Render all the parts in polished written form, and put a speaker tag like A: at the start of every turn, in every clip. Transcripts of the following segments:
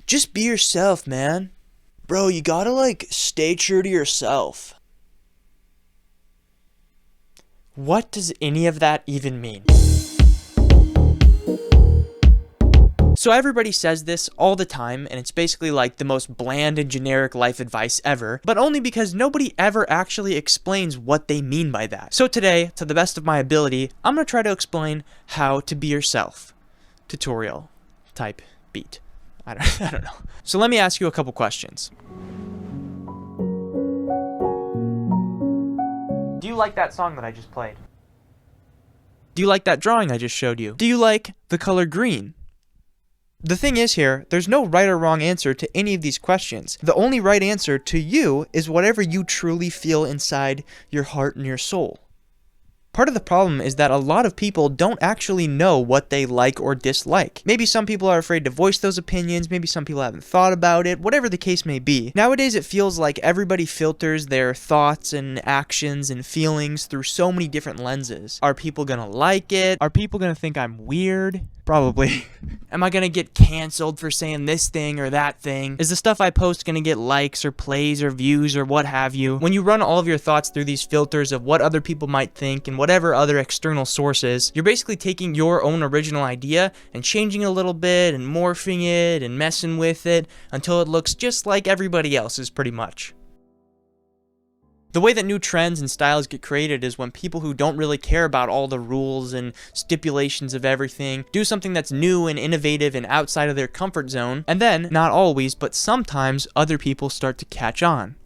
A: Just be yourself, man. Bro, you gotta, stay true to yourself.
B: What does any of that even mean? So everybody says this all the time, and it's basically like the most bland and generic life advice ever, but only because nobody ever actually explains what they mean by that. So today, to the best of my ability, I'm going to try to explain how to be yourself. Tutorial type beat. I don't know. So let me ask you a couple questions. Do you like that song that I just played? Do you like that drawing I just showed you? Do you like the color green? The thing is here, there's no right or wrong answer to any of these questions. The only right answer to you is whatever you truly feel inside your heart and your soul. Part of the problem is that a lot of people don't actually know what they like or dislike. Maybe some people are afraid to voice those opinions, maybe some people haven't thought about it, whatever the case may be. Nowadays it feels like everybody filters their thoughts and actions and feelings through so many different lenses. Are people gonna like it? Are people gonna think I'm weird? Probably. Am I gonna get canceled for saying this thing or that thing? Is the stuff I post gonna get likes or plays or views or what have you? When you run all of your thoughts through these filters of what other people might think and whatever other external sources, you're basically taking your own original idea and changing it a little bit and morphing it and messing with it until it looks just like everybody else's pretty much. The way that new trends and styles get created is when people who don't really care about all the rules and stipulations of everything do something that's new and innovative and outside of their comfort zone, and then, not always, but sometimes, other people start to catch on.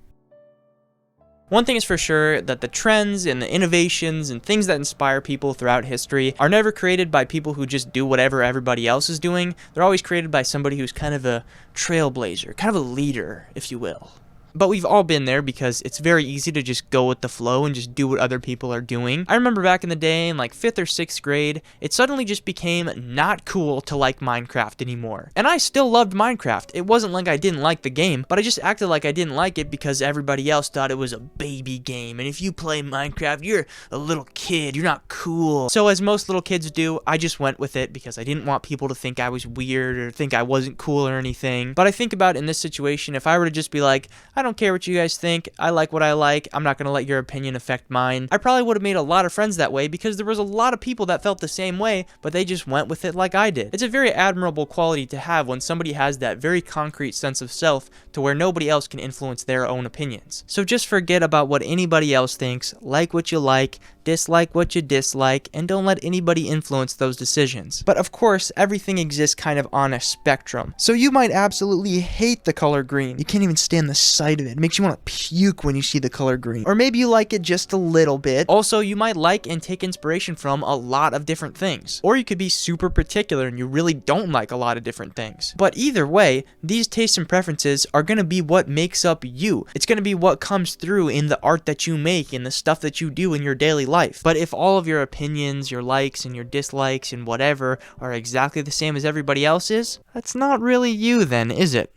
B: One thing is for sure, that the trends and the innovations and things that inspire people throughout history are never created by people who just do whatever everybody else is doing. They're always created by somebody who's kind of a trailblazer, kind of a leader, if you will. But we've all been there because it's very easy to just go with the flow and just do what other people are doing. I remember back in the day in 5th or 6th grade, it suddenly just became not cool to like Minecraft anymore. And I still loved Minecraft. It wasn't like I didn't like the game, but I just acted like I didn't like it because everybody else thought it was a baby game. And if you play Minecraft, you're a little kid, you're not cool. So as most little kids do, I just went with it because I didn't want people to think I was weird or think I wasn't cool or anything. But I think about in this situation, if I were to just be like, I don't care what you guys think, I like what I like, I'm not going to let your opinion affect mine, I probably would have made a lot of friends that way because there was a lot of people that felt the same way, but they just went with it like I did. It's a very admirable quality to have when somebody has that very concrete sense of self to where nobody else can influence their own opinions. So just forget about what anybody else thinks, like what you like, dislike what you dislike, and don't let anybody influence those decisions. But of course, everything exists kind of on a spectrum. So you might absolutely hate the color green. You can't even stand the sight of it. It makes you want to puke when you see the color green. Or maybe you like it just a little bit. Also, you might like and take inspiration from a lot of different things. Or you could be super particular and you really don't like a lot of different things. But either way, these tastes and preferences are going to be what makes up you. It's going to be what comes through in the art that you make and the stuff that you do in your daily life. But if all of your opinions, your likes and your dislikes and whatever are exactly the same as everybody else's, that's not really you then, is it?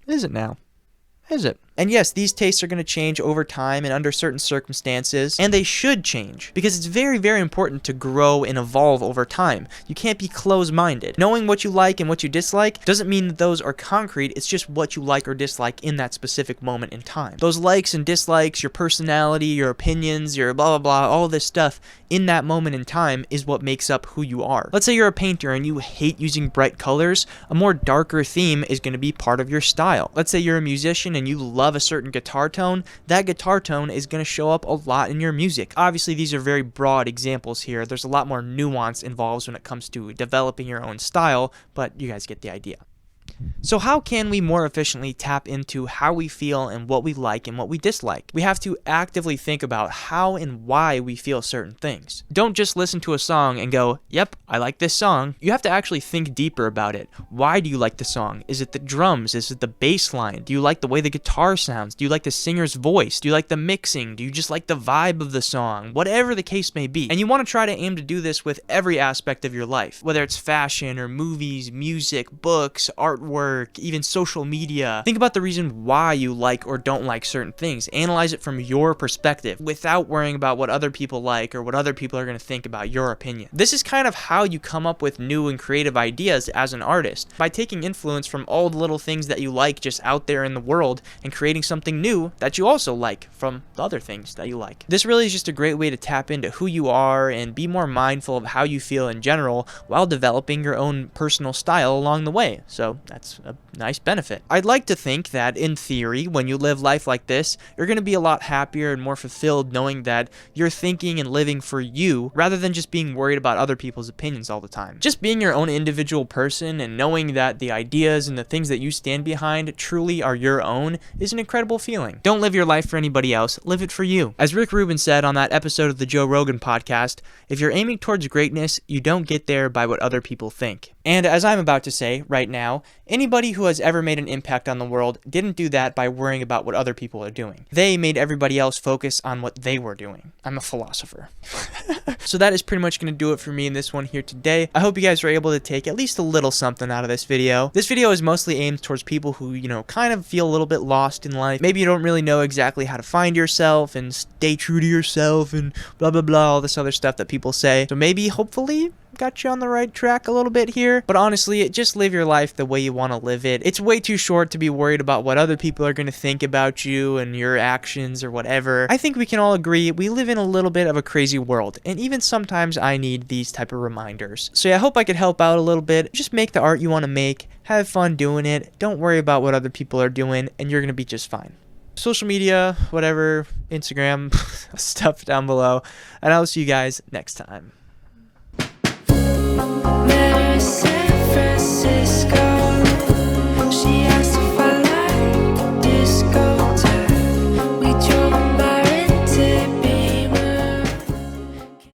B: Is it now? Is it? And yes, these tastes are going to change over time and under certain circumstances, and they should change, because it's very, very important to grow and evolve over time. You can't be closed-minded. Knowing what you like and what you dislike doesn't mean that those are concrete, it's just what you like or dislike in that specific moment in time. Those likes and dislikes, your personality, your opinions, your blah blah blah, all of this stuff in that moment in time is what makes up who you are. Let's say you're a painter and you hate using bright colors, a more darker theme is going to be part of your style. Let's say you're a musician and you love a certain guitar tone, that guitar tone is going to show up a lot in your music. Obviously, these are very broad examples here. There's a lot more nuance involved when it comes to developing your own style, but you guys get the idea. So how can we more efficiently tap into how we feel and what we like and what we dislike? We have to actively think about how and why we feel certain things. Don't just listen to a song and go, yep, I like this song. You have to actually think deeper about it. Why do you like the song? Is it the drums? Is it the bass line? Do you like the way the guitar sounds? Do you like the singer's voice? Do you like the mixing? Do you just like the vibe of the song? Whatever the case may be. And you want to try to aim to do this with every aspect of your life, whether it's fashion or movies, music, books, artwork, artwork, even social media. Think about the reason why you like or don't like certain things. Analyze it from your perspective without worrying about what other people like or what other people are going to think about your opinion. This is kind of how you come up with new and creative ideas as an artist, by taking influence from all the little things that you like just out there in the world and creating something new that you also like from the other things that you like. This really is just a great way to tap into who you are and be more mindful of how you feel in general while developing your own personal style along the way. So that's a nice benefit. I'd like to think that in theory, when you live life like this, you're going to be a lot happier and more fulfilled knowing that you're thinking and living for you rather than just being worried about other people's opinions all the time. Just being your own individual person and knowing that the ideas and the things that you stand behind truly are your own is an incredible feeling. Don't live your life for anybody else, live it for you. As Rick Rubin said on that episode of the Joe Rogan podcast, if you're aiming towards greatness, you don't get there by what other people think. And as I'm about to say right now, anybody who has ever made an impact on the world didn't do that by worrying about what other people are doing. They made everybody else focus on what they were doing. I'm a philosopher. So that is pretty much going to do it for me in this one here today. I hope you guys were able to take at least a little something out of this video. This video is mostly aimed towards people who, kind of feel a little bit lost in life. Maybe you don't really know exactly how to find yourself and stay true to yourself and blah, blah, blah, all this other stuff that people say. So maybe, hopefully, got you on the right track a little bit here. But honestly, just live your life the way you want to live it. It's way too short to be worried about what other people are going to think about you and your actions or whatever. I think we can all agree we live in a little bit of a crazy world, and even sometimes I need these type of reminders. So yeah, I hope I could help out a little bit. Just make the art you want to make, have fun doing it, don't worry about what other people are doing, and you're going to be just fine. Social media, whatever, Instagram, stuff down below, and I'll see you guys next time.
C: San Francisco.